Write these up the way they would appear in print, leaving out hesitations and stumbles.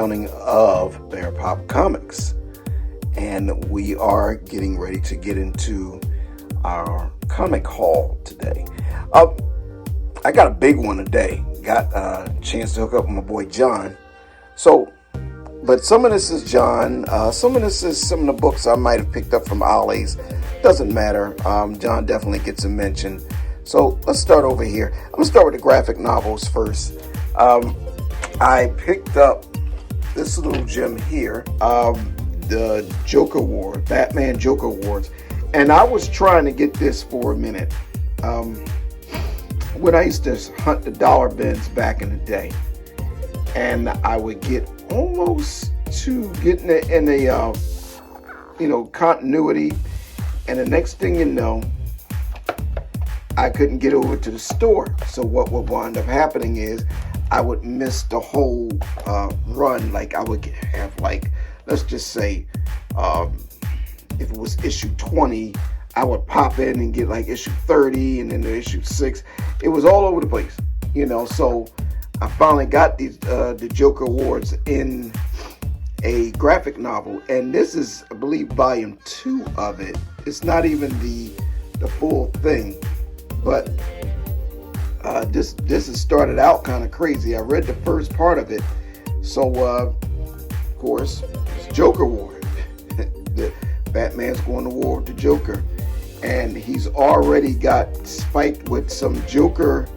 downing of Bear Pop Comics, and we are getting ready to get into our comic haul today. I got a big one today. Got a chance to hook up with my boy John. But some of this is John. Some of this is some of the books I might have picked up from OLLIES. Doesn't matter. John definitely gets a mention. So let's start over here. I'm gonna start with the graphic novels first. I picked up this little gem here, the Joker Award, Batman Joker Awards, and I was trying to get this for a minute. When I used to hunt the dollar bins back in the day, and I would get almost to getting it in a continuity, and the next thing you know, I couldn't get over to the store. So what would wind up happening is I would miss the whole run. Like I would have, like, let's just say if it was issue 20, I would pop in and get like issue 30 and then the issue 6. It was all over the place, so I finally got these the Joker Awards in a graphic novel, and this is, I believe, volume 2 of it. It's not even the full thing, but this has started out kind of crazy. I read the first part of it, so of course it's Joker Award. The Batman's going to war with the Joker, and he's already got spiked with some Joker,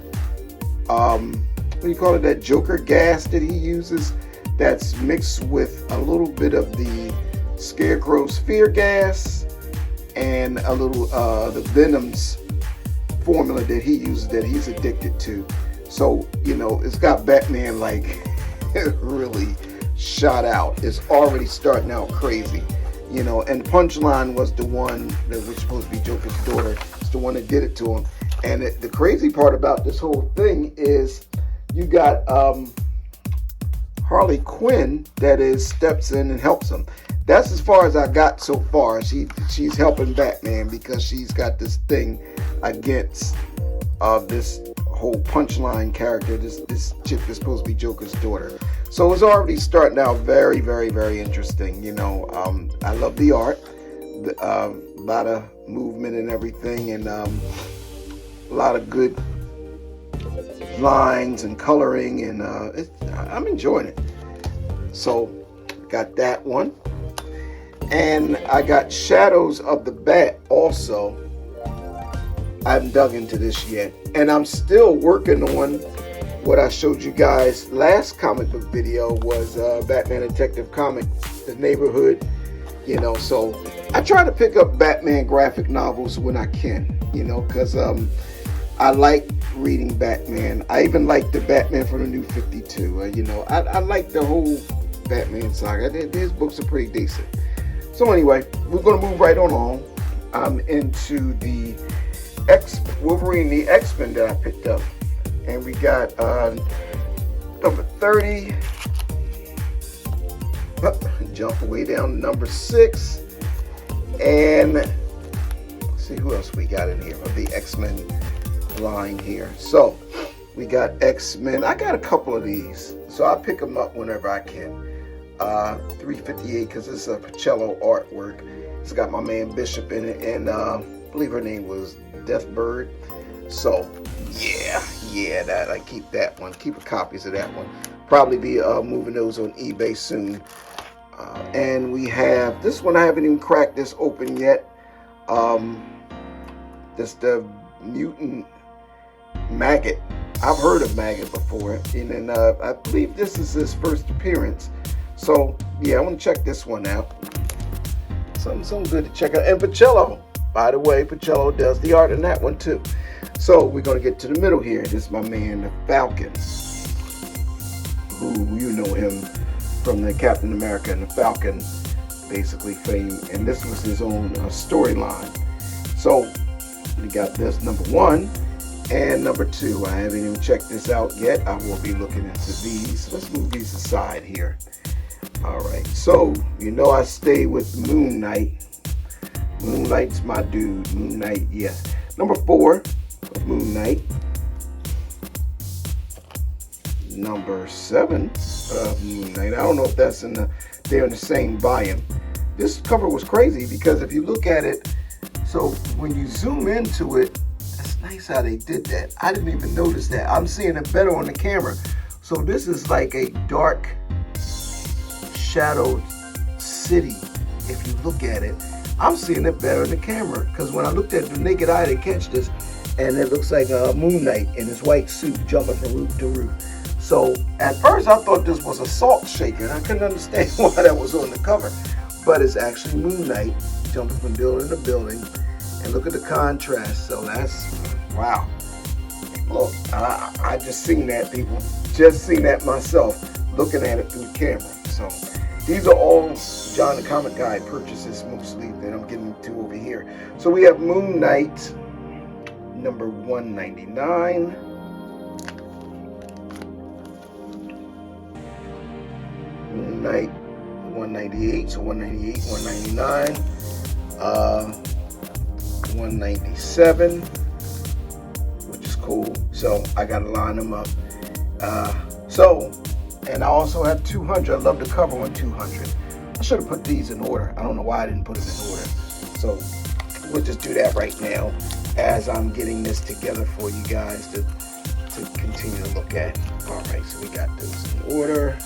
what do you call it, that Joker gas that he uses, that's mixed with a little bit of the Scarecrow's fear gas and a little the Venom's formula that he uses that he's addicted to. So it's got Batman like really shot out. It's already starting out crazy, and the punchline was the one that was supposed to be Joker's daughter. It's the one that did it to him. And the crazy part about this whole thing is you got Harley Quinn that steps in and helps him. That's as far as I got so far. She's helping Batman because she's got this thing against this whole punchline character, this chick that's supposed to be Joker's daughter. So it's already starting out very, very, very interesting. I love the art, a lot of movement and everything, and a lot of good lines and coloring, and I'm enjoying it. So got that one, and I got Shadows of the Bat also. I haven't dug into this yet, and I'm still working on what I showed you guys last comic book video was Batman Detective Comics, The Neighborhood. So I try to pick up Batman graphic novels when I can, because I like reading Batman. I even like the Batman from the New 52. I like the whole Batman saga. His books are pretty decent. So anyway, we're going to move right on. I'm into the Wolverine, the X-Men that I picked up. And we got number 30. Jump way down to number 6. And let's see who else we got in here of the X-Men line here. So we got X-Men. I got a couple of these, so I'll pick them up whenever I can. 358 because it's a Pacello artwork. It's got my man Bishop in it, and I believe her name was Deathbird. So yeah, that I keep that one. Keep copies of that one. Probably be moving those on eBay soon. And we have this one. I haven't even cracked this open yet. That's the Mutant Maggot. I've heard of Maggot before, and I believe this is his first appearance. So yeah, I want to check this one out. Something good to check out. And Pacello, by the way, Pacello does the art in that one too. So we're going to get to the middle here. This is my man, the Falcon, who you know him from the Captain America and the Falcon, basically fame. And this was his own storyline. So we got this number 1 and number 2. I haven't even checked this out yet. I will be looking into these. Let's move these aside here. All right. So I stay with Moon Knight. Moon Knight's my dude. Moon Knight, yes. Number 4 of Moon Knight. number 7 of Moon Knight. I don't know if that's they're in the same volume. This cover was crazy because if you look at it, so when you zoom into it, that's nice how they did that. I didn't even notice that. I'm seeing it better on the camera. So this is like a dark shadowed city. If you look at it, I'm seeing it better in the camera because when I looked at the naked eye to catch this, and it looks like a Moon Knight in his white suit jumping from roof to roof. So at first I thought this was a salt shaker, and I couldn't understand why that was on the cover. But it's actually Moon Knight jumping from building to building. And look at the contrast. So that's, wow. Look, I just seen that, people. Just seen that myself, looking at it through the camera. So these are all John the Comic Guy purchases mostly that I'm getting to over here. So we have Moon Knight, number 199. Moon Knight 198, so 198, 199, 197, which is cool. So I gotta line them up. And I also have 200. I love the cover on 200. I should have put these in order. I don't know why I didn't put them in order. So we'll just do that right now as I'm getting this together for you guys to continue to look at. All right, so we got those in order.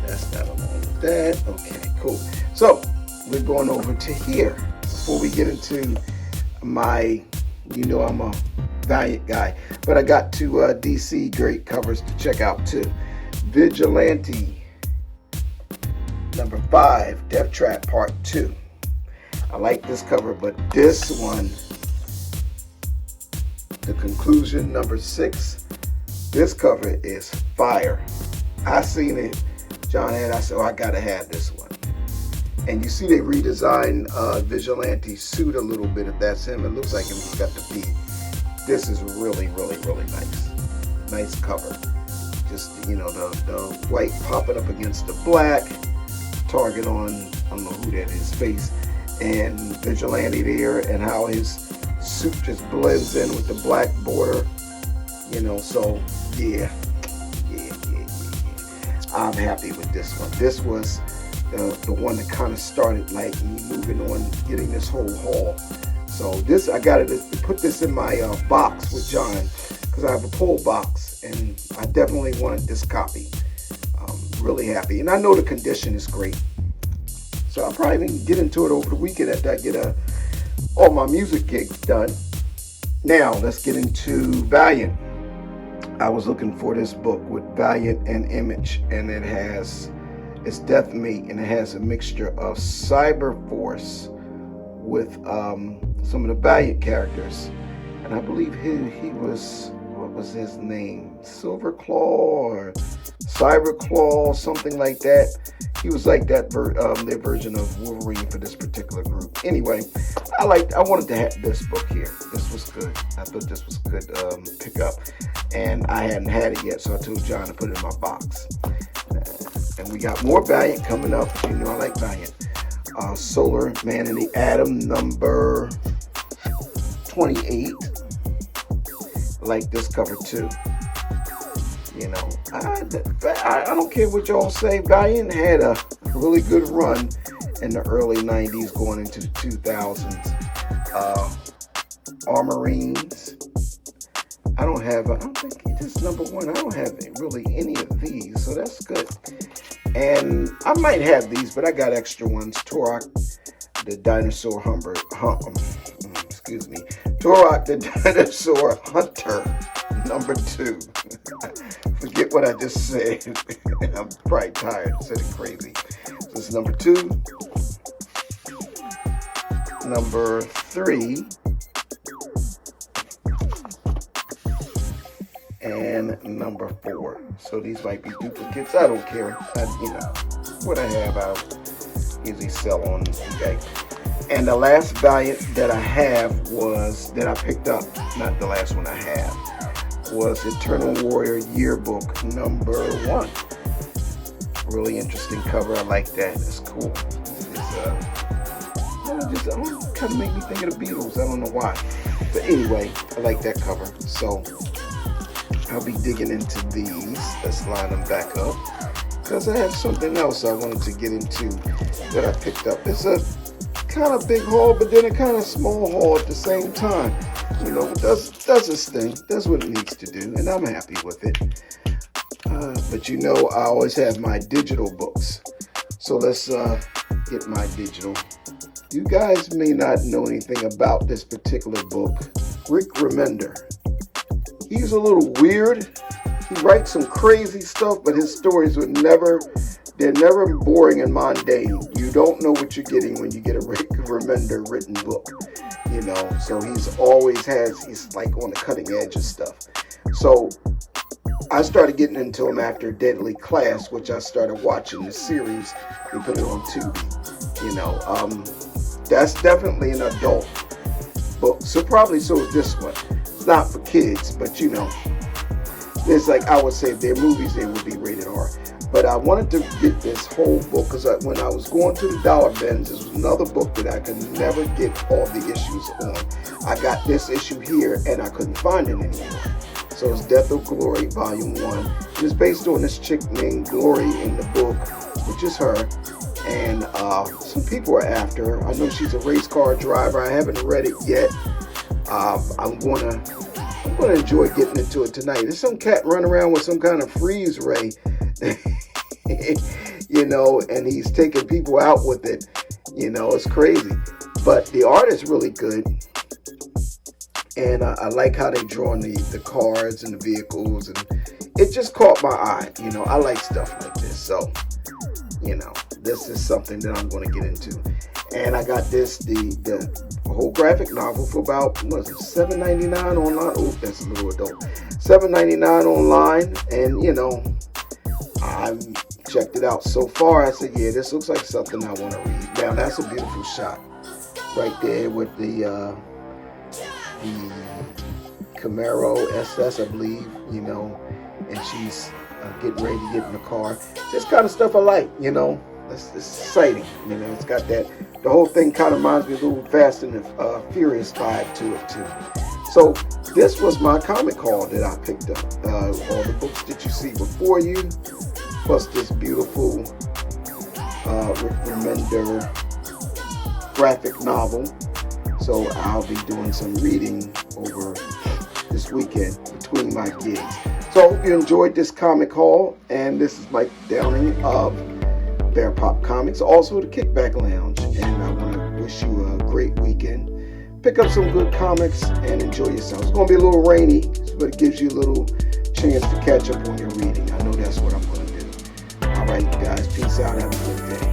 That's not along with that. Okay, cool. So we're going over to here before we get into my, you know, I'm a Valiant guy, but I got two DC great covers to check out too. Vigilante number 5, Death Trap Part 2. I like this cover, but this one, the conclusion number 6, this cover is fire. I seen it, John had, I said, oh, I gotta have this one. And you see they redesigned Vigilante's suit a little bit. If that's him, it looks like he's got the beat. This is really, really, really nice. Nice cover. Just, you know, the white popping up against the black. Target on, I don't know who that is, face. And Vigilante there, and how his suit just blends in with the black border. You know, so, yeah. I'm happy with this one. This was the one that kind of started like me moving on, getting this whole haul. So this, I got to put this in my box with John because I have a pull box, and I definitely wanted this copy. Really happy, and I know the condition is great. So I'll probably even get into it over the weekend after I get all my music gigs done. Now let's get into Valiant. I was looking for this book with Valiant and Image, and it's Death Mate, and it has a mixture of Cyber Force with some of the Valiant characters. And I believe he was, what was his name? Silver Claw or Cyber Claw, something like that. He was like that their version of Wolverine for this particular group. Anyway, I wanted to have this book here. This was good. I thought this was good pick up, and I hadn't had it yet, so I told John to put it in my box. And we got more Valiant coming up. You know I like Valiant. Solar Man and the Atom number 28. I like this cover too. You know, I don't care what y'all say. Valiant had a really good run in the early 90s going into the 2000s. Armorines. I don't think this is number 1. I don't have really any of these, so that's good. And I might have these, but I got extra ones. Turok, the Dinosaur Turok, the Dinosaur Hunter, number 2. Forget what I just said. I'm probably tired. I said it crazy. So this is number 2. Number 3. And number 4. So these might be duplicates. I don't care. What I have, I'll usually sell on eBay. And the last Valiant that I have that I picked up, not the last one I have, was Eternal Warrior Yearbook number 1. Really interesting cover. I like that. It's cool. It's kind of make me think of the Beatles. I don't know why. But anyway, I like that cover. So I'll be digging into these. Let's line them back up, because I have something else I wanted to get into that I picked up. It's a kind of big haul, but then a kind of small haul at the same time. You know, does its thing, does what it needs to do, and I'm happy with it. But you know, I always have my digital books. So let's get my digital. You guys may not know anything about this particular book. Rick Remender. He's a little weird. He writes some crazy stuff, but his stories they're never boring and mundane. You don't know what you're getting when you get a Rick Remender written book. You know, so he's like on the cutting edge of stuff. So I started getting into him after Deadly Class, which I started watching the series. They put it on Tubi. You know, that's definitely an adult book. So probably so is this one. It's not for kids, but you know, it's like I would say if they're movies, they would be rated R. But I wanted to get this whole book because when I was going to the dollar bins, this was another book that I could never get all the issues on. I got this issue here and I couldn't find it anymore. So it's Death of Glory, Volume 1. And it's based on this chick named Glory in the book, which is her. And some people are after her. I know she's a race car driver. I haven't read it yet. I'm gonna enjoy getting into it tonight. There's some cat running around with some kind of freeze ray, you know, and he's taking people out with it. You know, it's crazy. But the art is really good. And I like how they draw the cars and the vehicles, and it just caught my eye. You know, I like stuff like this, so you know, this is something that I'm going to get into. And I got this the whole graphic novel for about $7.99 online. Oh, that's a little adult. $7.99 online, and you know, I checked it out so far. I said, yeah, this looks like something I want to read. Now that's a beautiful shot right there with the Camaro SS, I believe, you know, and she's getting ready to get in the car. This kind of stuff I like, you know. It's exciting, you know. It's got the whole thing kind of reminds me a little Fast and Furious vibe to it too. So this was my comic haul that I picked up. All the books that you see before you, plus this beautiful Rick Remender graphic novel. So I'll be doing some reading over this weekend between my gigs. So I hope you enjoyed this comic haul. And this is Mike Downing of Bear Pop Comics, also the Kick-Back Lounge. And I want to wish you a great weekend. Pick up some good comics and enjoy yourself. It's going to be a little rainy, but it gives you a little chance to catch up on your reading. I know that's what I'm going to do. All right, you guys. Peace out. Have a good day.